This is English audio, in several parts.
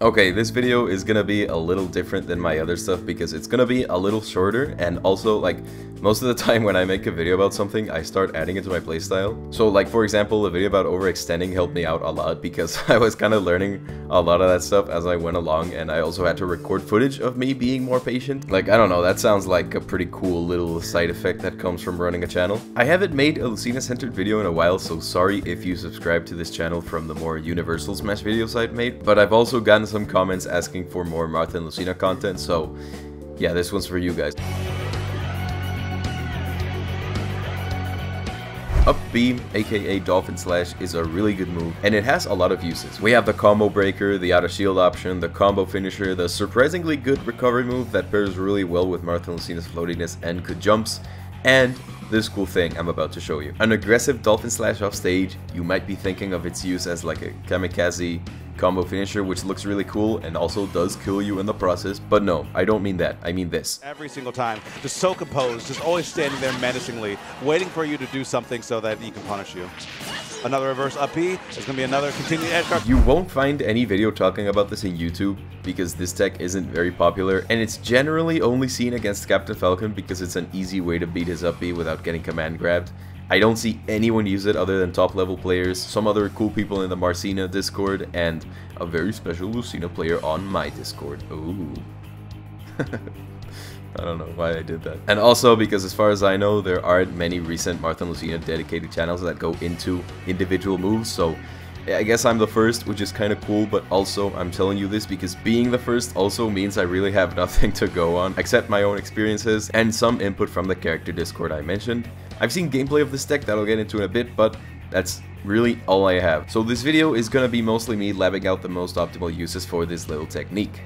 Okay, this video is gonna be a little different than my other stuff because it's gonna be a little shorter, and also, like, most of the time when I make a video about something, I start adding it to my playstyle. So, like, for example, a video about overextending helped me out a lot because I was kind of learning a lot of that stuff as I went along, and I also had to record footage of me being more patient. Like, I don't know, that sounds like a pretty cool little side effect that comes from running a channel. I haven't made a Lucina-centered video in a while, so sorry if you subscribe to this channel from the more universal Smash videos I've made, but I've also gotten some comments asking for more Marth and Lucina content, so yeah, this one's for you guys. Up B, aka Dolphin Slash, is a really good move, and it has a lot of uses. We have the combo breaker, the out of shield option, the combo finisher, the surprisingly good recovery move that pairs really well with Marth and Lucina's floatiness and good jumps, and this cool thing I'm about to show you. An aggressive Dolphin Slash off stage, you might be thinking of its use as like a kamikaze combo finisher, which looks really cool and also does kill you in the process, but no, I don't mean that, I mean this. Every single time, just so composed, just always standing there menacingly, waiting for you to do something so that he can punish you. Another reverse up B, there's going to be another continued Edgeguard. You won't find any video talking about this in YouTube because this tech isn't very popular, and it's generally only seen against Captain Falcon because it's an easy way to beat his up B without getting command grabbed. I don't see anyone use it other than top level players, some other cool people in the Marcina Discord, and a very special Lucina player on my Discord. Ooh. I don't know why I did that. And also because as far as I know, there aren't many recent Marth and Lucina dedicated channels that go into individual moves, so I guess I'm the first, which is kind of cool, but also I'm telling you this because being the first also means I really have nothing to go on except my own experiences and some input from the character Discord I mentioned. I've seen gameplay of this deck that I'll get into in a bit, but that's really all I have. So this video is gonna be mostly me labbing out the most optimal uses for this little technique.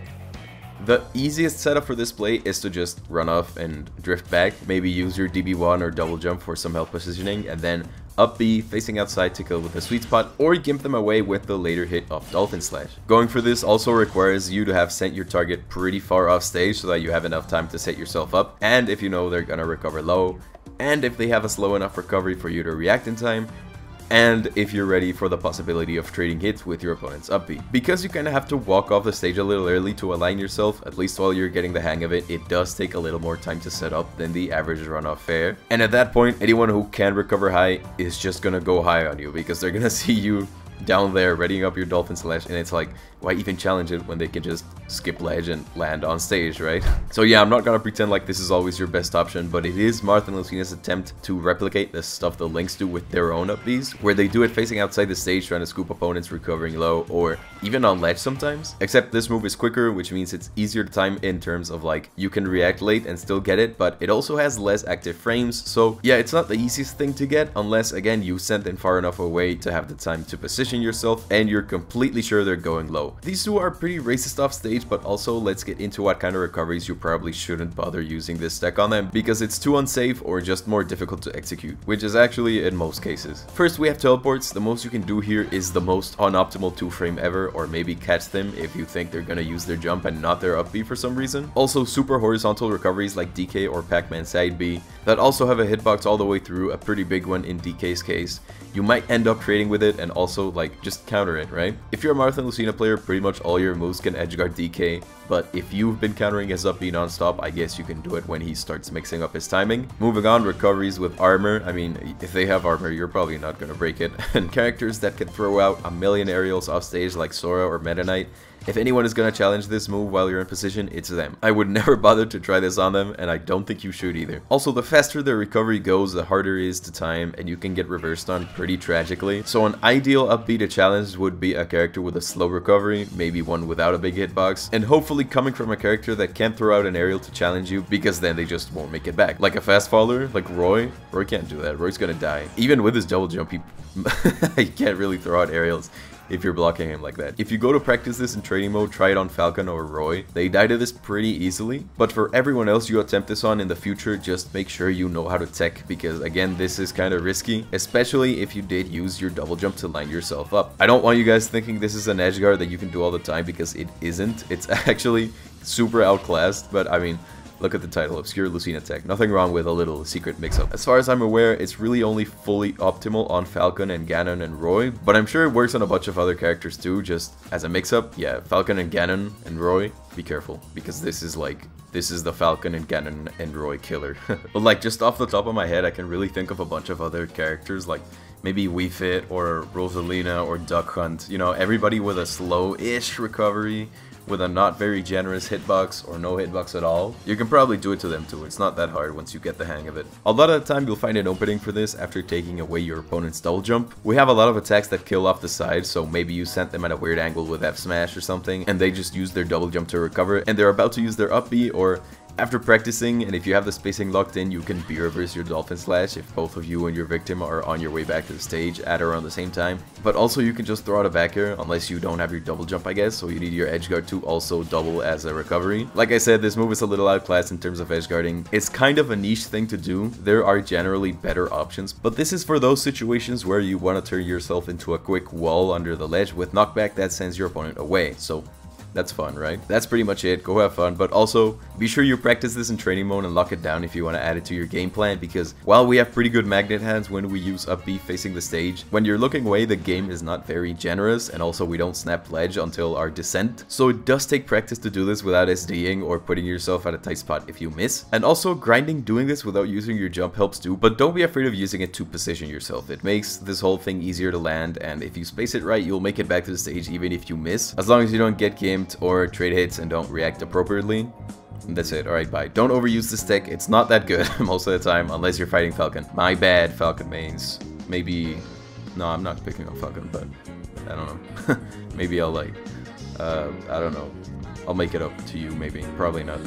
The easiest setup for this play is to just run off and drift back, maybe use your DB1 or double jump for some help positioning, and then up B, facing outside to kill with a sweet spot, or gimp them away with the later hit of Dolphin Slash. Going for this also requires you to have sent your target pretty far off stage so that you have enough time to set yourself up, and if you know they're gonna recover low, and if they have a slow enough recovery for you to react in time, and if you're ready for the possibility of trading hits with your opponent's up B. Because you kinda have to walk off the stage a little early to align yourself, at least while you're getting the hang of it, it does take a little more time to set up than the average runoff fare. And at that point, anyone who can recover high is just gonna go high on you, because they're gonna see you down there readying up your Dolphin Slash, and it's like, why even challenge it when they can just skip ledge and land on stage, right? So yeah, I'm not gonna pretend like this is always your best option, but it is Marth and Lucina's attempt to replicate the stuff the Lynx do with their own up Bs, where they do it facing outside the stage trying to scoop opponents recovering low, or even on ledge sometimes. Except this move is quicker, which means it's easier to time in terms of like, you can react late and still get it, but it also has less active frames, so yeah, it's not the easiest thing to get, unless again you send them far enough away to have the time to position yourself and you're completely sure they're going low. These two are pretty racist off stage, but also let's get into what kind of recoveries you probably shouldn't bother using this deck on them because it's too unsafe or just more difficult to execute, which is actually in most cases. First, we have teleports. The most you can do here is the most unoptimal 2-frame ever, or maybe catch them if you think they're gonna use their jump and not their up B for some reason. Also, super horizontal recoveries like DK or Pac-Man side B that also have a hitbox all the way through, a pretty big one in DK's case. You might end up trading with it and also like just counter it, right? If you're a Marth and Lucina player, pretty much all your moves can edgeguard DK, but if you've been countering his up B non-stop, I guess you can do it when he starts mixing up his timing. Moving on, recoveries with armor. I mean, if they have armor, you're probably not gonna break it. And characters that can throw out a million aerials off stage like Sora or Meta Knight. If anyone is gonna challenge this move while you're in position, it's them. I would never bother to try this on them, and I don't think you should either. Also, the faster the recovery goes, the harder it is to time, and you can get reversed on pretty tragically. So an ideal up B to challenge would be a character with a slow recovery, maybe one without a big hitbox, and hopefully coming from a character that can't throw out an aerial to challenge you, because then they just won't make it back. Like a fast faller, like Roy. Roy can't do that. Roy's gonna die. Even with his double jump, he can't really throw out aerials if you're blocking him like that. If you go to practice this in training mode, try it on Falcon or Roy. They die to this pretty easily, but for everyone else you attempt this on in the future, just make sure you know how to tech, because again, this is kind of risky, especially if you did use your double jump to line yourself up. I don't want you guys thinking this is an edgeguard that you can do all the time, because it isn't. It's actually super outclassed, but I mean, Look at the title, Obscure Lucina Tech. Nothing wrong with a little secret mix-up. As far as I'm aware, it's really only fully optimal on Falcon and Ganon and Roy, but I'm sure it works on a bunch of other characters too, just as a mix-up. Yeah, Falcon and Ganon and Roy, be careful, because this is the Falcon and Ganon and Roy killer. But like, just off the top of my head, I can really think of a bunch of other characters, like maybe Wii Fit or Rosalina or Duck Hunt. You know, everybody with a slow-ish recovery, with a not very generous hitbox or no hitbox at all. You can probably do it to them too, it's not that hard once you get the hang of it. A lot of the time you'll find an opening for this after taking away your opponent's double jump. We have a lot of attacks that kill off the side, so maybe you sent them at a weird angle with F smash or something, and they just use their double jump to recover, and they're about to use their up B, or after practicing, and if you have the spacing locked in, you can B-reverse your Dolphin Slash if both of you and your victim are on your way back to the stage at around the same time. But also you can just throw out a back air, unless you don't have your double jump, I guess, so you need your edge guard to also double as a recovery. Like I said, this move is a little outclassed in terms of edge guarding. It's kind of a niche thing to do. There are generally better options, but this is for those situations where you want to turn yourself into a quick wall under the ledge with knockback that sends your opponent away. So that's fun, right? That's pretty much it. Go have fun, but also be sure you practice this in training mode and lock it down if you want to add it to your game plan, because while we have pretty good magnet hands when we use up B facing the stage, when you're looking away the game is not very generous, and also we don't snap ledge until our descent, so it does take practice to do this without SDing or putting yourself at a tight spot if you miss. And also grinding doing this without using your jump helps too, but don't be afraid of using it to position yourself. It makes this whole thing easier to land, and if you space it right, you'll make it back to the stage even if you miss, as long as you don't get gimped or trade hits and don't react appropriately. And that's it. Alright, bye. Don't overuse this deck. It's not that good most of the time, unless you're fighting Falcon. My bad, Falcon mains. Maybe... No, I'm not picking on Falcon, but I don't know. Maybe I'll like... I don't know. I'll make it up to you, maybe. Probably not.